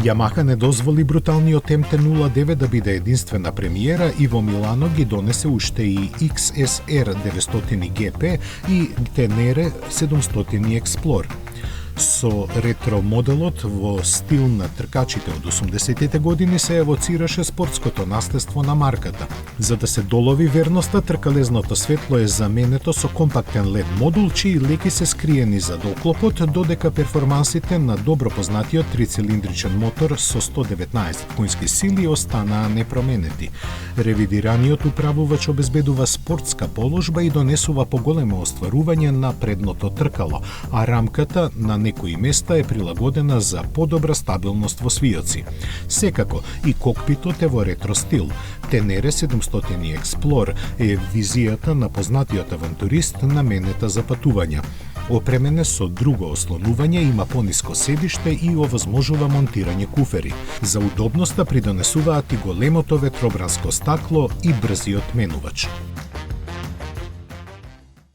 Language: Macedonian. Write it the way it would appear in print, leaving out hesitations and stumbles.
Yamaha не дозволи бруталниот MT-09 да биде единствена премиера и во Милано ги донесе уште и XSR 900 GP и Tenere 700 Explore. Со ретро моделот во стил на тркачите од 80-тите години се евоцираше спортското наследство на марката. За да се долови верноста, тркалезното светло е заменето со компактен LED модул, чии леки се скриени зад оклопот, додека перформансите на добро познатиот трицилиндричен мотор со 119 конски сили останаа непроменети. Ревидираниот управувач обезбедува спортска положба и донесува поголемо остварување на предното тркало, а рамката на некои места е прилагодена за подобра стабилност во свијоци. Секако, и кокпитот е во ретро стил. Tenere 700 Explore е визијата на познатиот авантурист наменета за патувања. Опремене со друго ослонување, има пониско седиште и овозможува монтирање куфери. За удобноста придонесуваат и големото ветробранско стакло и брзиот менувач.